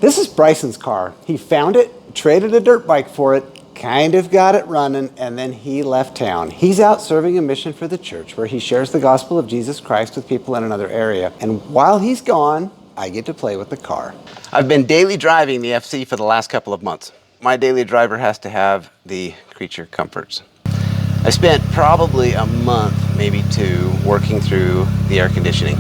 This is Bryson's car. He found it, traded a dirt bike for it, kind of got it running, and then he left town. He's out serving a mission for the church where he shares the gospel of Jesus Christ with people in another area. And while he's gone, I get to play with the car. I've been daily driving the FC for the last couple of months. My daily driver has to have the creature comforts. I spent probably a month, maybe two, working through the air conditioning.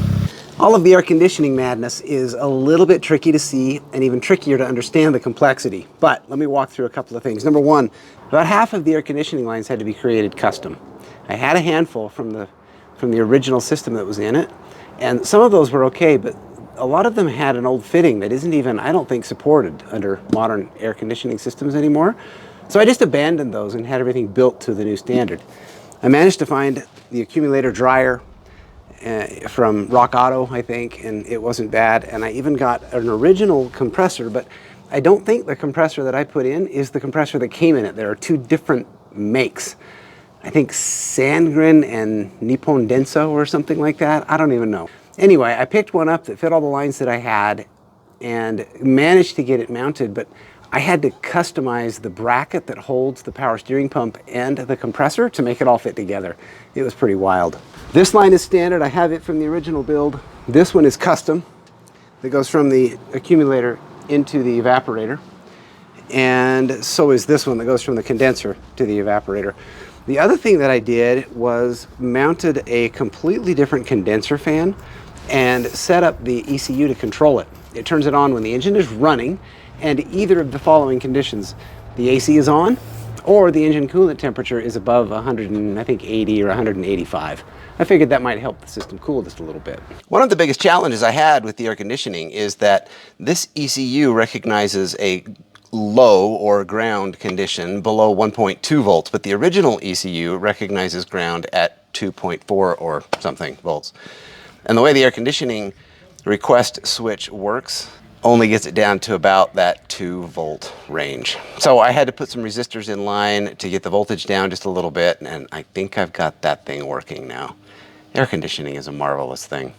All of the air conditioning madness is a little bit tricky to see and even trickier to understand the complexity. But let me walk through a couple of things. Number one, about half of the air conditioning lines had to be created custom. I had a handful from the original system that was in it, and some of those were okay, but a lot of them had an old fitting that isn't even, I don't think, supported under modern air conditioning systems anymore. So I just abandoned those and had everything built to the new standard. I managed to find the accumulator dryer from Rock Auto, I think, and it wasn't bad. And I even got an original compressor, but I don't think the compressor that I put in is the compressor that came in it. There are two different makes. I think Sandgren and Nippon Denso or something like that. I don't even know. Anyway, I picked one up that fit all the lines that I had and managed to get it mounted, but I had to customize the bracket that holds the power steering pump and the compressor to make it all fit together. It was pretty wild. This line is standard. I have it from the original build. This one is custom. That goes from the accumulator into the evaporator. And so is this one that goes from the condenser to the evaporator. The other thing that I did was mounted a completely different condenser fan and set up the ECU to control it. It turns it on when the engine is running, and either of the following conditions: the AC is on, or the engine coolant temperature is above 180 or 185. I figured that might help the system cool just a little bit. One of the biggest challenges I had with the air conditioning is that this ECU recognizes a low or ground condition below 1.2 volts, but the original ECU recognizes ground at 2.4 or something volts. And the way the air conditioning request switch works only gets it down to about that 2 volt range. So I had to put some resistors in line to get the voltage down just a little bit, and I think I've got that thing working now. Air conditioning is a marvelous thing.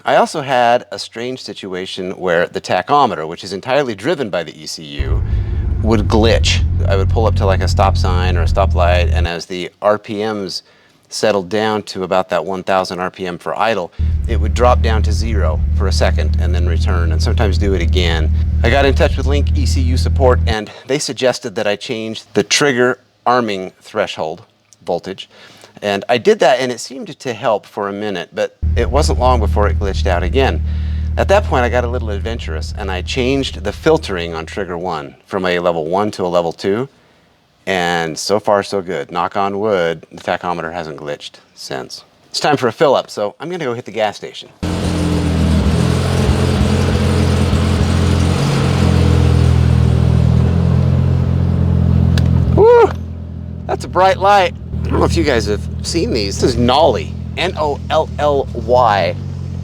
I also had a strange situation where the tachometer, which is entirely driven by the ECU, would glitch. I would pull up to like a stop sign or a stoplight, and as the RPMs settled down to about that 1000 RPM for idle, it would drop down to 0 for a second and then return, and sometimes do it again. I got in touch with Link ECU support, and they suggested that I change the trigger arming threshold voltage. And I did that, and it seemed to help for a minute, but it wasn't long before it glitched out again. At that point, I got a little adventurous, and I changed the filtering on trigger 1 from a level 1 to a level 2. And so far, so good. Knock on wood, the tachometer hasn't glitched since. It's time for a fill up, so I'm gonna go hit the gas station. Woo! That's a bright light. I don't know if you guys have seen these. This is Nolly, N-O-L-L-Y.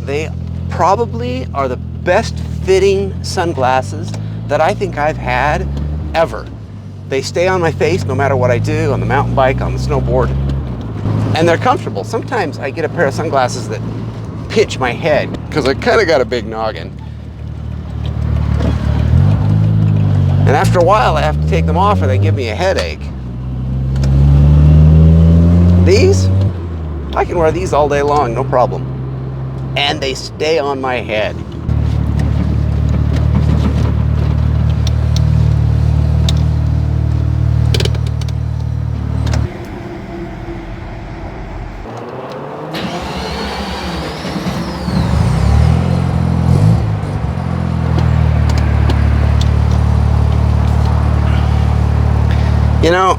They probably are the best fitting sunglasses that I think I've had ever. They stay on my face no matter what I do, on the mountain bike, on the snowboard, and they're comfortable. Sometimes I get a pair of sunglasses that pinch my head because I kind of got a big noggin. And after a while, I have to take them off or they give me a headache. These, I can wear these all day long, no problem. And they stay on my head. You know,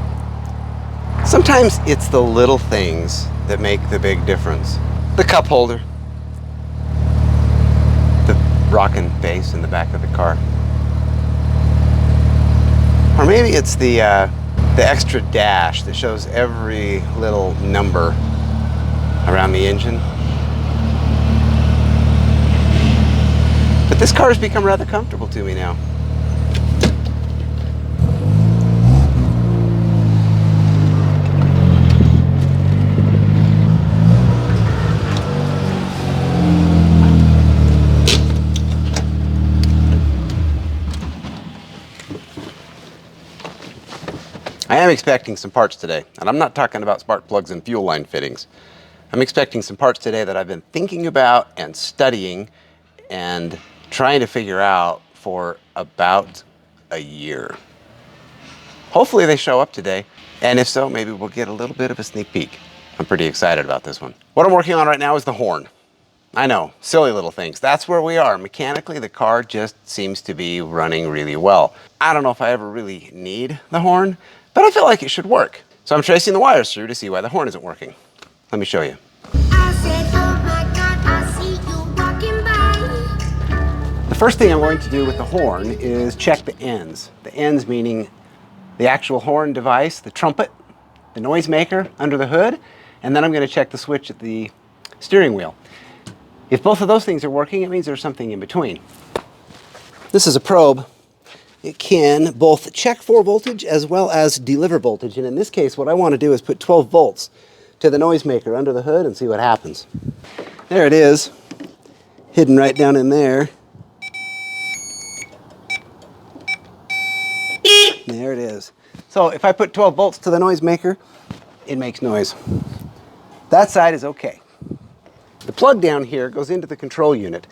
sometimes it's the little things that make the big difference. The cup holder, the rocking base in the back of the car. Or maybe it's the extra dash that shows every little number around the engine. But this car has become rather comfortable to me now. I am expecting some parts today, and I'm not talking about spark plugs and fuel line fittings. I'm expecting some parts today that I've been thinking about and studying and trying to figure out for about a year. Hopefully they show up today, and if so, maybe we'll get a little bit of a sneak peek. I'm pretty excited about this one. What I'm working on right now is the horn. I know, silly little things. That's where we are. Mechanically, the car just seems to be running really well. I don't know if I ever really need the horn, but I feel like it should work. So I'm tracing the wires through to see why the horn isn't working. Let me show you. The first thing I'm going to do with the horn is check the ends. The ends meaning the actual horn device, the trumpet, the noisemaker under the hood, and then I'm going to check the switch at the steering wheel. If both of those things are working, it means there's something in between. This is a probe. It can both check for voltage as well as deliver voltage, and in this case what I want to do is put 12 volts to the noisemaker under the hood and see what happens. There it is, hidden right down in there. There it is. So if I put 12 volts to the noisemaker, it makes noise. That side is okay. The plug down here goes into the control unit,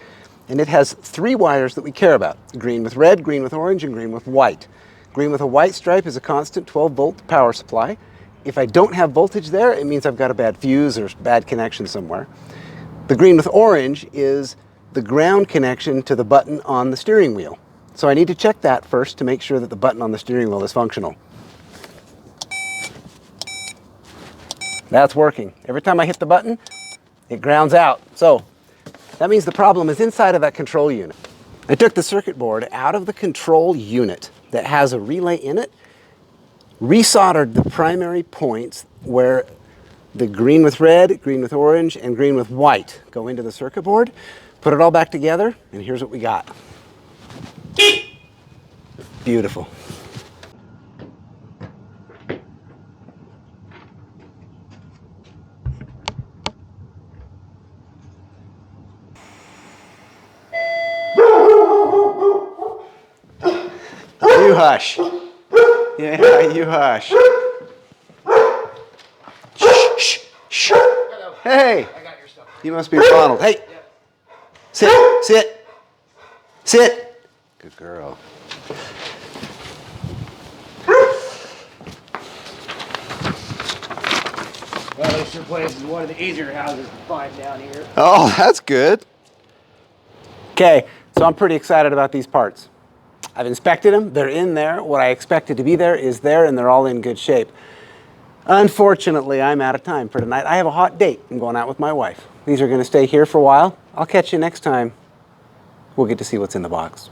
and it has 3 wires that we care about. Green with red, green with orange, and green with white. Green with a white stripe is a constant 12-volt power supply. If I don't have voltage there, it means I've got a bad fuse or bad connection somewhere. The green with orange is the ground connection to the button on the steering wheel. So I need to check that first to make sure that the button on the steering wheel is functional. That's working. Every time I hit the button, it grounds out. So that means the problem is inside of that control unit. I took the circuit board out of the control unit that has a relay in it, resoldered the primary points where the green with red, green with orange, and green with white go into the circuit board, put it all back together, and here's what we got. Beautiful. You hush. Yeah, you hush. Shh, shh, shh. Hey, you must be Ronald. Hey, sit, sit, sit. Good girl. Well, this sure place is one of the easier houses to find down here. Oh, that's good. Okay, so I'm pretty excited about these parts. I've inspected them, they're in there. What I expected to be there is there, and they're all in good shape. Unfortunately, I'm out of time for tonight. I have a hot date. I'm going out with my wife. These are going to stay here for a while. I'll catch you next time. We'll get to see what's in the box.